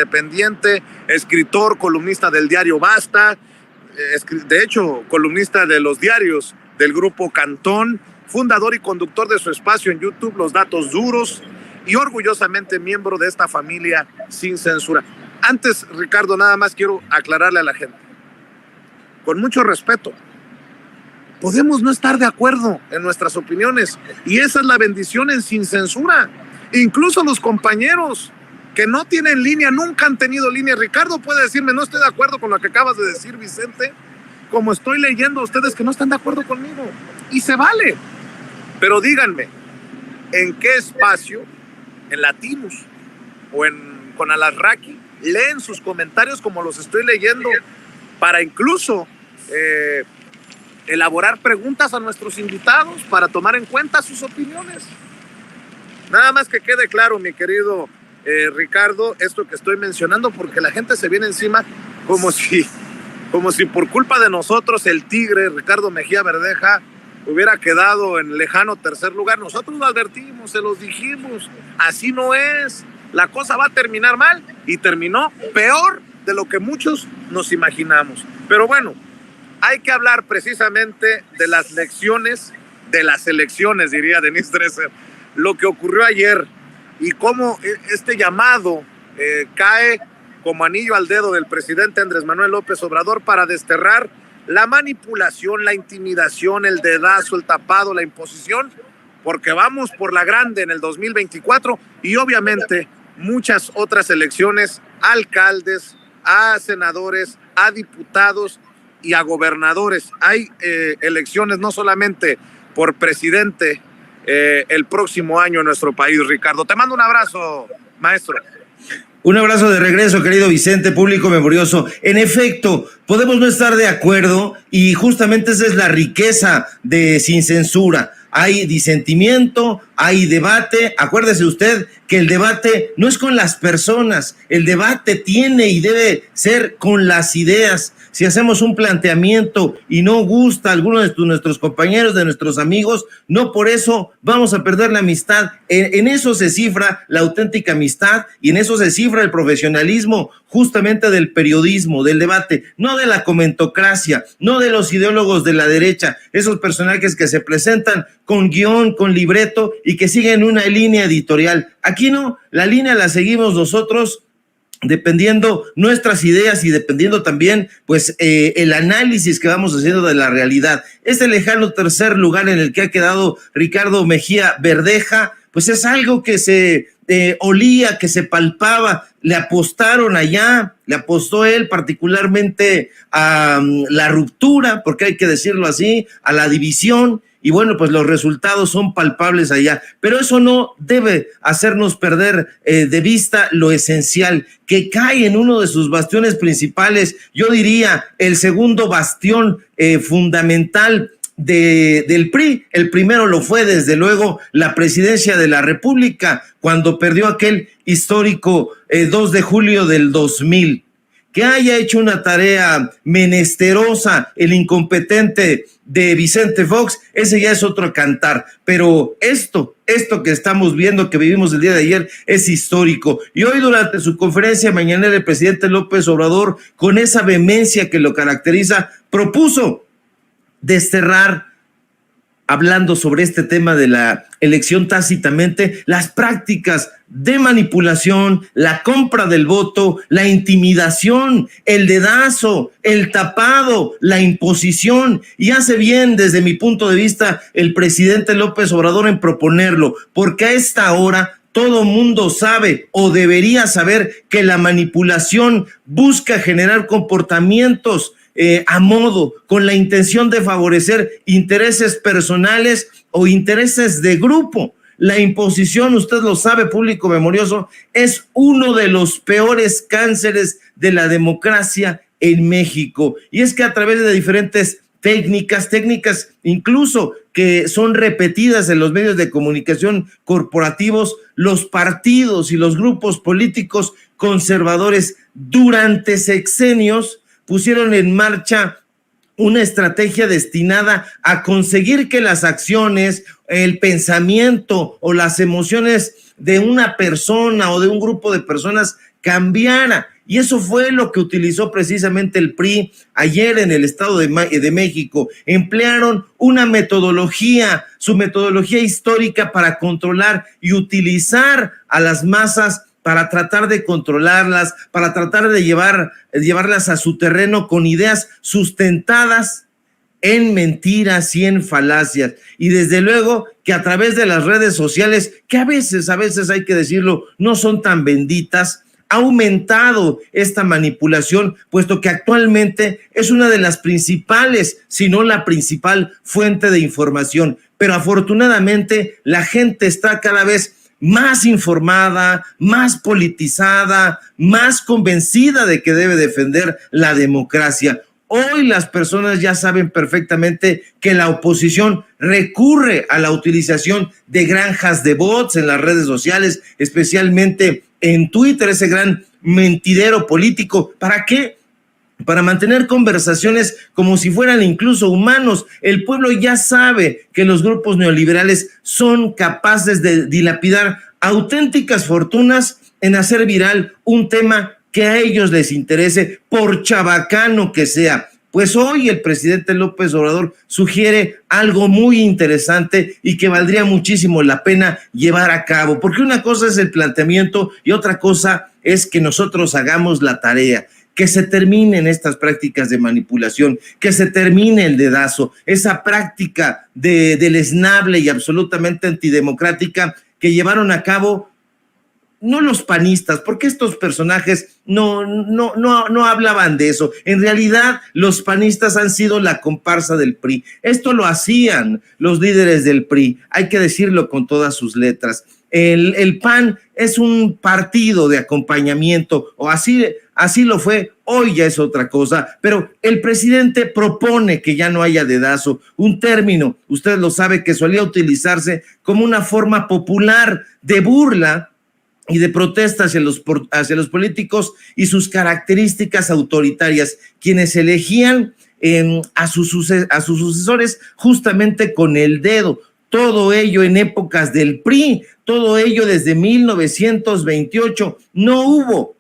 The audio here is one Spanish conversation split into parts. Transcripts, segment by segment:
independiente, escritor, columnista del diario Basta, de hecho, columnista de los diarios del grupo Cantón, fundador y conductor de su espacio en YouTube, Los Datos Duros, y orgullosamente miembro de esta familia sin censura. Antes, Ricardo, nada más quiero aclararle a la gente, con mucho respeto, podemos no estar de acuerdo en nuestras opiniones, y esa es la bendición en Sin Censura. Incluso los compañeros que no tienen línea, nunca han tenido línea. Ricardo puede decirme, no estoy de acuerdo con lo que acabas de decir, Vicente, como estoy leyendo a ustedes que no están de acuerdo conmigo, y se vale. Pero díganme, ¿en qué espacio, en Latinus o con Alasraqui, leen sus comentarios como los estoy leyendo para incluso elaborar preguntas a nuestros invitados para tomar en cuenta sus opiniones? Nada más que quede claro, mi querido Ricardo, esto que estoy mencionando, porque la gente se viene encima como si por culpa de nosotros el Tigre, Ricardo Mejía Verdeja, hubiera quedado en lejano tercer lugar. Nosotros lo advertimos, se los dijimos, así no es, la cosa va a terminar mal, y terminó peor de lo que muchos nos imaginamos. Pero bueno, hay que hablar precisamente de las lecciones, de las elecciones, diría Denise Dresser, lo que ocurrió ayer y cómo este llamado cae como anillo al dedo del presidente Andrés Manuel López Obrador para desterrar la manipulación, la intimidación, el dedazo, el tapado, la imposición, porque vamos por la grande en el 2024 y obviamente muchas otras elecciones, a alcaldes, a senadores, a diputados y a gobernadores. Hay elecciones no solamente por presidente el próximo año en nuestro país, Ricardo. Te mando un abrazo, maestro. Un abrazo de regreso, querido Vicente, público memorioso. En efecto, podemos no estar de acuerdo y justamente esa es la riqueza de Sin Censura. Hay disentimiento, hay debate. Acuérdese usted que el debate no es con las personas, el debate tiene y debe ser con las ideas. Si hacemos un planteamiento y no gusta a alguno de nuestros compañeros, de nuestros amigos, no por eso vamos a perder la amistad. En eso se cifra la auténtica amistad y en eso se cifra el profesionalismo justamente del periodismo, del debate, no de la comentocracia, no de los ideólogos de la derecha, esos personajes que se presentan con guión, con libreto y que siguen una línea editorial. Aquí no, la línea la seguimos nosotros, dependiendo nuestras ideas y dependiendo también pues el análisis que vamos haciendo de la realidad. Este lejano tercer lugar en el que ha quedado Ricardo Mejía Verdeja, pues es algo que se olía, que se palpaba. Le apostaron allá, le apostó él particularmente a la ruptura, porque hay que decirlo así, a la división. Y bueno, pues los resultados son palpables allá, pero eso no debe hacernos perder de vista lo esencial, que cae en uno de sus bastiones principales, yo diría el segundo bastión fundamental del PRI. El primero lo fue desde luego la presidencia de la República, cuando perdió aquel histórico 2 de julio del 2000. Que haya hecho una tarea menesterosa el incompetente de Vicente Fox, ese ya es otro cantar, pero esto que estamos viendo, que vivimos el día de ayer, es histórico. Y hoy durante su conferencia mañanera el presidente López Obrador, con esa vehemencia que lo caracteriza, propuso desterrar, hablando sobre este tema de la elección tácitamente, las prácticas de manipulación, la compra del voto, la intimidación, el dedazo, el tapado, la imposición. Y hace bien, desde mi punto de vista, el presidente López Obrador en proponerlo, porque a esta hora todo mundo sabe o debería saber que la manipulación busca generar comportamientos a modo, con la intención de favorecer intereses personales o intereses de grupo. La imposición, usted lo sabe, público memorioso, es uno de los peores cánceres de la democracia en México. Y es que a través de diferentes técnicas incluso que son repetidas en los medios de comunicación corporativos, los partidos y los grupos políticos conservadores durante sexenios pusieron en marcha una estrategia destinada a conseguir que las acciones, el pensamiento o las emociones de una persona o de un grupo de personas cambiara. Y eso fue lo que utilizó precisamente el PRI ayer en el Estado de México. Emplearon una metodología, su metodología histórica para controlar y utilizar a las masas para tratar de controlarlas, para tratar de llevarlas a su terreno con ideas sustentadas en mentiras y en falacias. Y desde luego que a través de las redes sociales, que a veces hay que decirlo, no son tan benditas, ha aumentado esta manipulación, puesto que actualmente es una de las principales, si no la principal fuente de información. Pero afortunadamente la gente está cada vez más informada, más politizada, más convencida de que debe defender la democracia. Hoy las personas ya saben perfectamente que la oposición recurre a la utilización de granjas de bots en las redes sociales, especialmente en Twitter, ese gran mentidero político. ¿Para qué? Para mantener conversaciones como si fueran incluso humanos. El pueblo ya sabe que los grupos neoliberales son capaces de dilapidar auténticas fortunas en hacer viral un tema que a ellos les interese, por chabacano que sea. Pues hoy el presidente López Obrador sugiere algo muy interesante y que valdría muchísimo la pena llevar a cabo, porque una cosa es el planteamiento y otra cosa es que nosotros hagamos la tarea, que se terminen estas prácticas de manipulación, que se termine el dedazo, esa práctica deleznable y absolutamente antidemocrática que llevaron a cabo no los panistas, porque estos personajes no hablaban de eso. En realidad, los panistas han sido la comparsa del PRI. Esto lo hacían los líderes del PRI, hay que decirlo con todas sus letras. El PAN es un partido de acompañamiento, o así lo fue, hoy ya es otra cosa, pero el presidente propone que ya no haya dedazo, un término, usted lo sabe, que solía utilizarse como una forma popular de burla y de protesta hacia los políticos y sus características autoritarias, quienes elegían a sus sucesores justamente con el dedo. Todo ello en épocas del PRI, todo ello desde 1928. No hubo,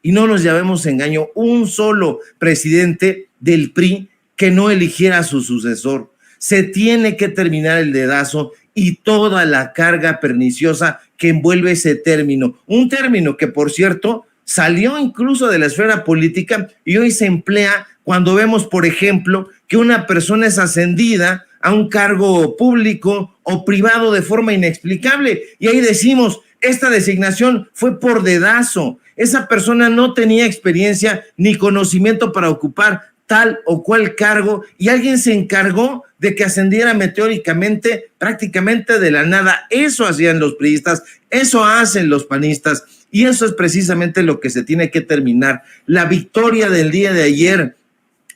y no nos llamemos engaño, un solo presidente del PRI que no eligiera a su sucesor. Se tiene que terminar el dedazo y toda la carga perniciosa que envuelve ese término. Un término que, por cierto, salió incluso de la esfera política y hoy se emplea cuando vemos, por ejemplo, que una persona es ascendida a un cargo público o privado de forma inexplicable. Y ahí decimos, esta designación fue por dedazo. Esa persona no tenía experiencia ni conocimiento para ocupar tal o cual cargo y alguien se encargó de que ascendiera meteóricamente, prácticamente de la nada. Eso hacían los priistas, eso hacen los panistas y eso es precisamente lo que se tiene que terminar. La victoria del día de ayer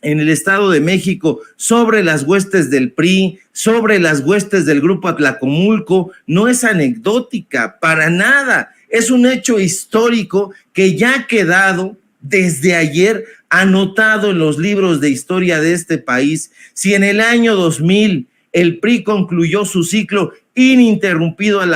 en el Estado de México sobre las huestes del PRI, sobre las huestes del Grupo Atlacomulco, no es anecdótica para nada. Es un hecho histórico que ya ha quedado desde ayer anotado en los libros de historia de este país. Si en el año 2000 el PRI concluyó su ciclo ininterrumpido en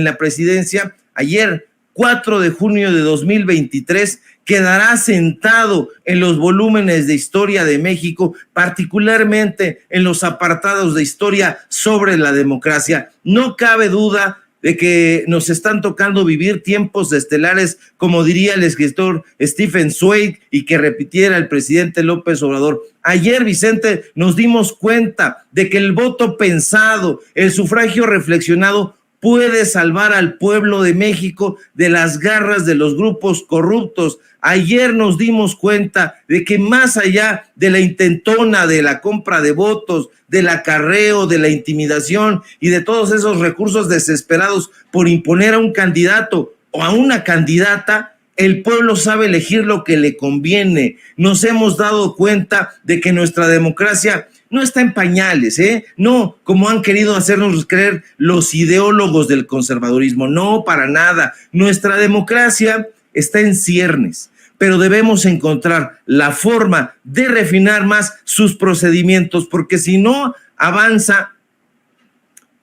la presidencia, ayer, 4 de junio de 2023, quedará sentado en los volúmenes de historia de México, particularmente en los apartados de historia sobre la democracia. No cabe duda de que nos están tocando vivir tiempos estelares, como diría el escritor Stephen Zweig, y que repitiera el presidente López Obrador. Ayer, Vicente, nos dimos cuenta de que el voto pensado, el sufragio reflexionado, puede salvar al pueblo de México de las garras de los grupos corruptos. Ayer nos dimos cuenta de que más allá de la intentona, de la compra de votos, del acarreo, de la intimidación y de todos esos recursos desesperados por imponer a un candidato o a una candidata, el pueblo sabe elegir lo que le conviene. Nos hemos dado cuenta de que nuestra democracia no está en pañales, no, como han querido hacernos creer los ideólogos del conservadurismo, no, para nada. Nuestra democracia está en ciernes, pero debemos encontrar la forma de refinar más sus procedimientos, porque si no avanza,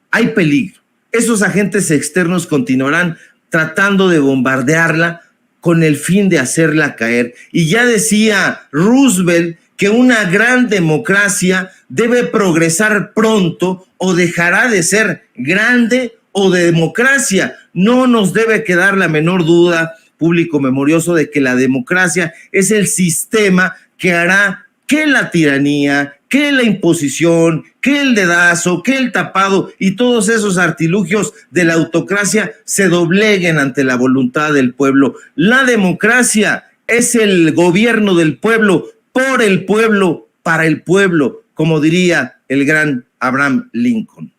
hay peligro. Esos agentes externos continuarán tratando de bombardearla con el fin de hacerla caer. Y ya decía Roosevelt que una gran democracia debe progresar pronto o dejará de ser grande o de democracia. No nos debe quedar la menor duda, público memorioso, de que la democracia es el sistema que hará que la tiranía, que la imposición, que el dedazo, que el tapado y todos esos artilugios de la autocracia se dobleguen ante la voluntad del pueblo. La democracia es el gobierno del pueblo, por el pueblo, para el pueblo, como diría el gran Abraham Lincoln.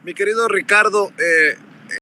Mi querido Ricardo,